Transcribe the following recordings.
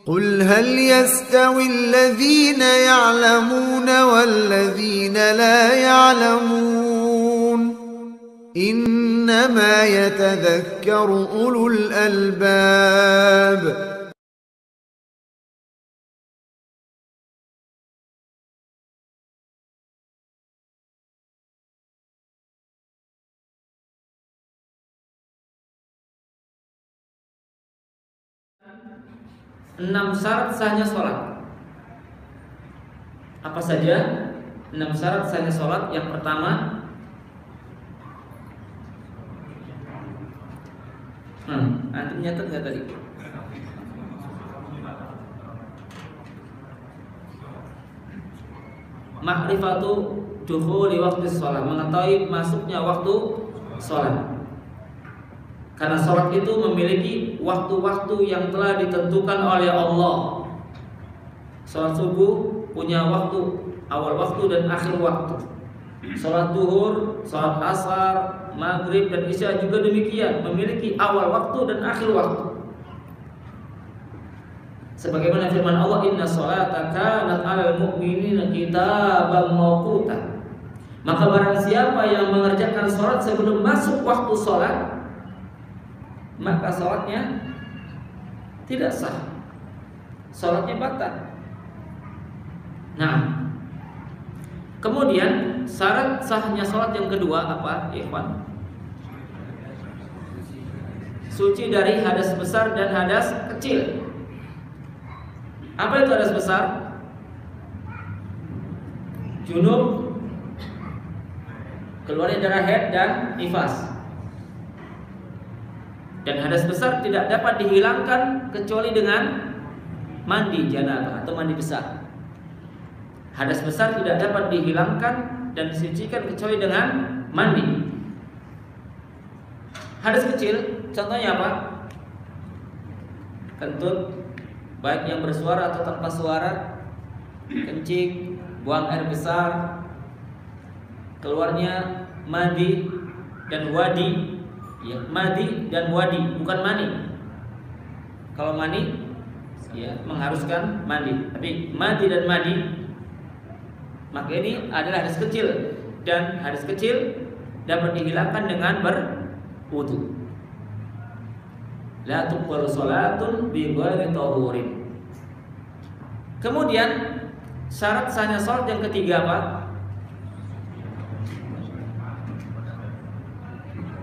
قل هل يستوي الذين يعلمون والذين لا يعلمون إنما يتذكر أولو الألباب. Enam syarat sahnya sholat. Apa saja 6 syarat sahnya sholat? Yang pertama, antum nyatet nggak tadi? Ma'rifatu dukhuli waktu sholat, mengetahui masuknya waktu sholat. Karena sholat itu memiliki waktu-waktu yang telah ditentukan oleh Allah. Sholat subuh punya waktu, awal waktu dan akhir waktu. Sholat duhur, sholat asar, maghrib dan isya juga demikian, memiliki awal waktu dan akhir waktu. Sebagaimana firman Allah, Inna sholata kanat 'alal mu'minina kitaban mawquta. Maka barang siapa yang mengerjakan sholat sebelum masuk waktu sholat, maka sholatnya tidak sah, sholatnya batal. Nah, kemudian syarat sahnya sholat yang kedua apa, ikhwan? Suci dari hadas besar dan hadas kecil. Apa itu hadas besar? Junub, keluarnya darah haid dan nifas. Dan hadas besar tidak dapat dihilangkan kecuali dengan mandi janabah atau mandi besar. Hadas besar tidak dapat dihilangkan dan disucikan kecuali dengan mandi. Hadas kecil, contohnya apa? Kentut, baik yang bersuara atau tanpa suara, kencing, buang air besar, keluarnya madi dan wadi. Ya, madi dan wadi, bukan mani. Kalau mani, ya mengharuskan mandi. Tapi madi dan madi, maka ini adalah hadas kecil. Dan hadas kecil dapat dihilangkan dengan berwudu. La tuqbalu sholatun bi ghairi tahurin. Kemudian syarat sahnya sholat yang ketiga apa?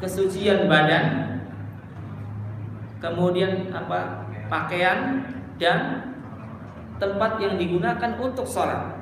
Kesucian badan, kemudian apa? Pakaian dan tempat yang digunakan untuk sholat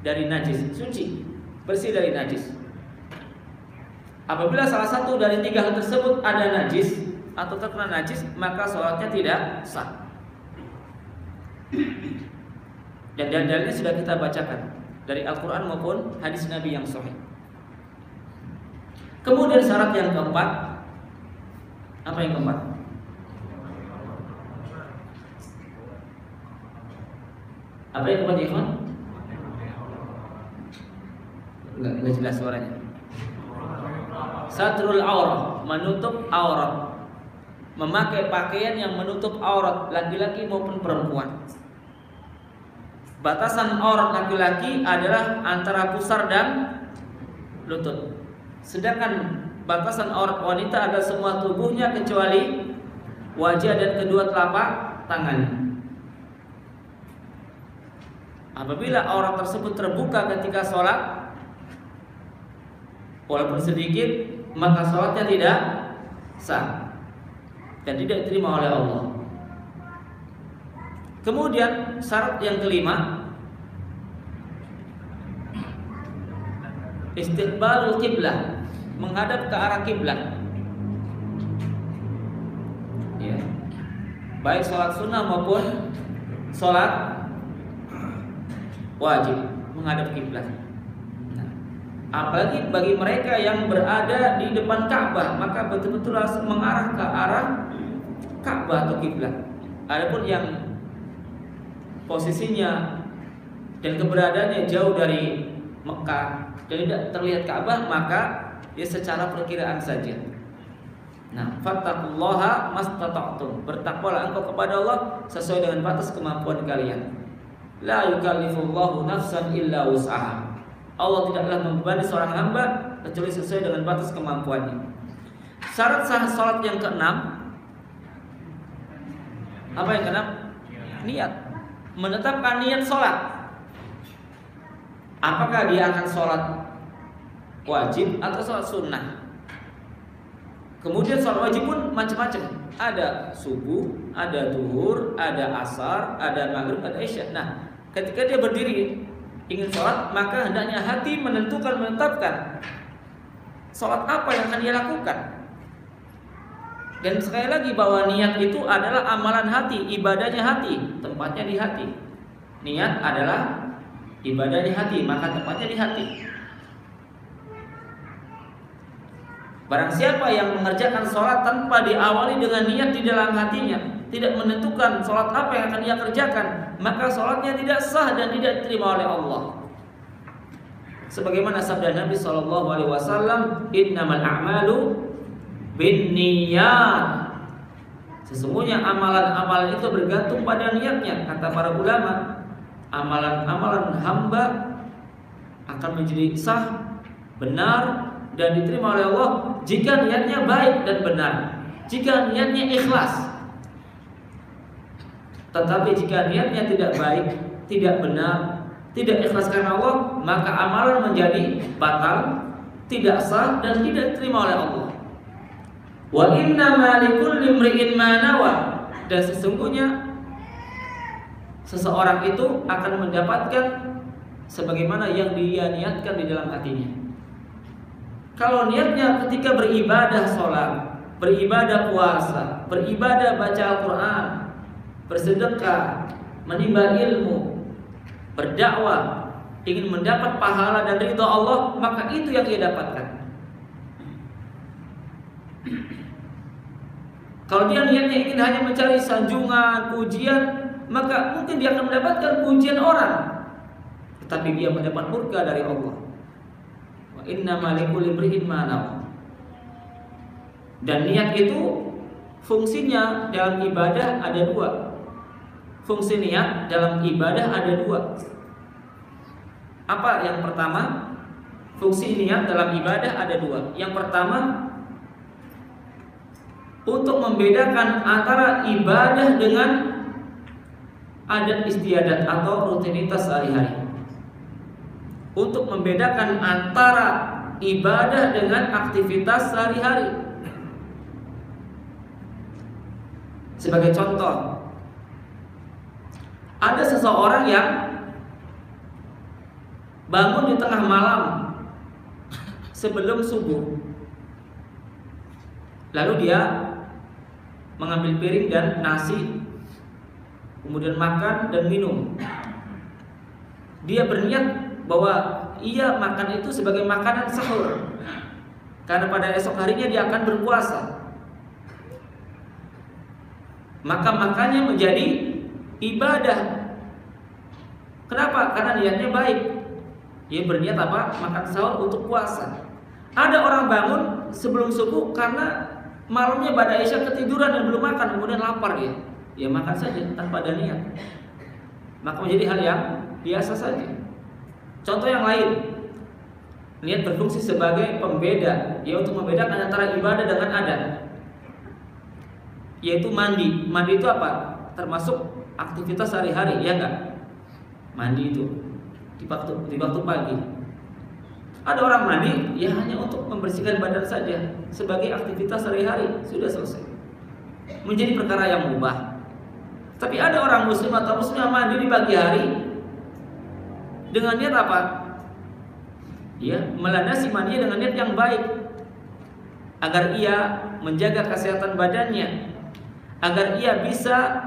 dari najis, suci, bersih dari najis. Apabila salah satu dari 3 hal tersebut ada najis atau terkena najis, maka sholatnya tidak sah. Dan dalilnya sudah kita bacakan dari Al-Quran maupun hadis Nabi yang sahih. Kemudian syarat yang keempat, apa yang keempat? Apa yang keempat, ikhwan? Enggak jelas suaranya. Satrul aurat, menutup aurat. Memakai pakaian yang menutup aurat laki-laki maupun perempuan. Batasan aurat laki-laki adalah antara pusar dan lutut. Sedangkan batasan aurat wanita ada semua tubuhnya kecuali wajah dan kedua telapak tangannya. Apabila aurat tersebut terbuka ketika sholat, walaupun sedikit, maka sholatnya tidak sah dan tidak diterima oleh Allah. Kemudian syarat yang kelima, istiqbalul qiblah, menghadap ke arah kiblat. Ya. Baik sholat sunnah maupun sholat wajib menghadap kiblat. Nah, apalagi bagi mereka yang berada di depan Ka'bah, maka betul-betul harus mengarah ke arah Ka'bah atau kiblat. Adapun yang posisinya dan keberadaannya jauh dari Mekah dan tidak terlihat Ka'bah, maka dia secara perkiraan saja. Nah, fattaqullaha mastata'tum. Bertakwalah engkau kepada Allah sesuai dengan batas kemampuan kalian. La yukallifullahu nafsan illa wus'aha. Allah tidaklah membebani seorang hamba kecuali sesuai dengan batas kemampuannya. Syarat sah salat yang keenam. Apa yang keenam? Niat. Menetapkan niat salat. Apakah dia akan salat wajib atau salat sunnah? Kemudian sholat wajib pun macam-macam. Ada subuh, ada zuhur, ada asar, ada maghrib, ada isya. Nah, ketika dia berdiri ingin sholat, maka hendaknya hati menetapkan sholat apa yang akan dia lakukan. Dan sekali lagi bahwa niat itu adalah amalan hati, ibadahnya hati, tempatnya di hati. Niat adalah ibadah di hati, maka tempatnya di hati. Barang siapa yang mengerjakan sholat tanpa diawali dengan niat di dalam hatinya, tidak menentukan sholat apa yang akan dia kerjakan, maka sholatnya tidak sah dan tidak diterima oleh Allah. Sebagaimana sabda Nabi SAW, innamal a'malu binniyat. Sesungguhnya amalan-amalan itu bergantung pada niatnya. Kata para ulama, amalan-amalan hamba akan menjadi sah, benar, dan diterima oleh Allah jika niatnya baik dan benar, jika niatnya ikhlas. Tetapi jika niatnya tidak baik, tidak benar, tidak ikhlas karena Allah, maka amalan menjadi batal, tidak sah dan tidak diterima oleh Allah. Wa innama likulli imri'in ma nawa. Dan sesungguhnya seseorang itu akan mendapatkan sebagaimana yang dia niatkan di dalam hatinya. Kalau niatnya ketika beribadah sholat, beribadah puasa, beribadah baca Al-Quran, bersedekah, menimba ilmu, berdakwah, ingin mendapat pahala dan ridha Allah, maka itu yang dia dapatkan. Kalau dia niatnya ingin hanya mencari sanjungan, pujian, maka mungkin dia akan mendapatkan pujian orang, tetapi dia mendapat murka dari Allah. Innama likulli imri'in ma nawa. Dan niat itu fungsinya dalam ibadah ada dua. Fungsi niat dalam ibadah ada dua. Apa yang pertama? Fungsi niat dalam ibadah ada dua. Yang pertama, untuk membedakan antara ibadah dengan adat istiadat atau rutinitas sehari-hari. Untuk membedakan antara ibadah dengan aktivitas sehari-hari. Sebagai contoh, ada seseorang yang bangun di tengah malam sebelum subuh, lalu dia mengambil piring dan nasi, kemudian makan dan minum. Dia berniat bahwa ia makan itu sebagai makanan sahur, karena pada esok harinya dia akan berpuasa. Maka makannya menjadi ibadah. Kenapa? Karena niatnya baik. Dia berniat apa? Makan sahur untuk puasa. Ada orang bangun sebelum subuh karena malamnya pada isya ketiduran dan belum makan, kemudian lapar dia. Dia makan saja tanpa ada niat. Maka menjadi hal yang biasa saja. Contoh yang lain, niat berfungsi sebagai pembeda, yaitu untuk membedakan antara ibadah dengan adat. Yaitu mandi. Mandi itu apa? Termasuk aktivitas sehari-hari, ya enggak? Mandi itu di waktu pagi. Ada orang mandi ya hanya untuk membersihkan badan saja, sebagai aktivitas sehari-hari, sudah selesai. Menjadi perkara yang mubah. Tapi ada orang muslim atau muslimah mandi di pagi hari dengan niat apa? Ya, melandasi mandinya dengan niat yang baik, agar ia menjaga kesehatan badannya, agar ia bisa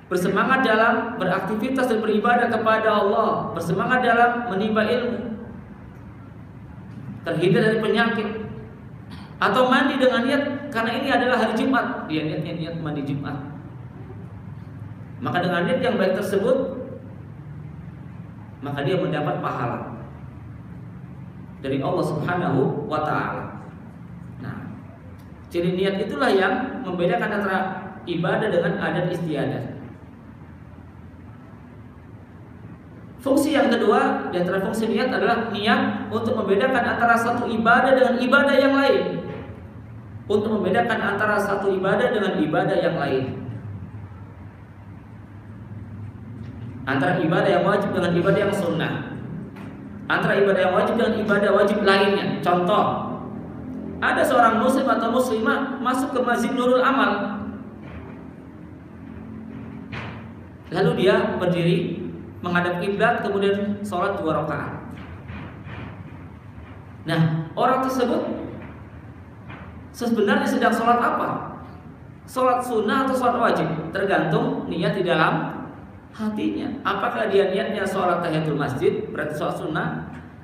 bersemangat dalam beraktivitas dan beribadah kepada Allah, bersemangat dalam menimba ilmu, terhindar dari penyakit. Atau mandi dengan niat karena ini adalah hari Jumat, dia niatnya niat mandi Jumat. Maka dengan niat yang baik tersebut, maka dia mendapat pahala dari Allah Subhanahu wa ta'ala. Nah, Jadi niat itulah yang membedakan antara ibadah dengan adat istiadat. Fungsi yang kedua di antara fungsi niat adalah niat untuk membedakan antara satu ibadah dengan ibadah yang lain. Untuk membedakan antara satu ibadah dengan ibadah yang lain. Antara ibadah yang wajib dengan ibadah yang sunnah. Antara ibadah yang wajib dengan ibadah wajib lainnya. Contoh, ada seorang muslim atau muslimah masuk ke Masjid Nurul Amal. Lalu dia berdiri menghadap kiblat, kemudian sholat 2 rakaat. Nah, orang tersebut sebenarnya sedang sholat apa? Sholat sunnah atau sholat wajib? Tergantung niat di dalam hatinya. Apakah dia niatnya sholat tahiyatul masjid, berarti sholat sunnah,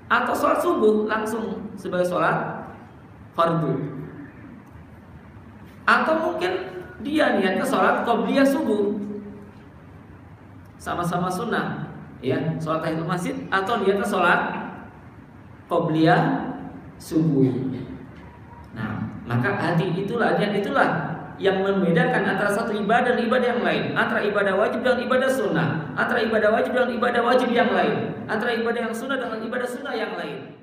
atau sholat subuh langsung sebagai sholat fardu? Atau mungkin dia niatnya sholat qobliyah subuh, sama-sama sunnah, ya, sholat tahiyatul masjid, atau niatnya sholat qobliyah subuh. Nah, maka hati itulah, niat itulah yang membedakan antara satu ibadah dan ibadah yang lain, antara ibadah wajib dengan ibadah sunnah, antara ibadah wajib dengan ibadah wajib yang lain, antara ibadah yang sunnah dengan ibadah sunnah yang lain.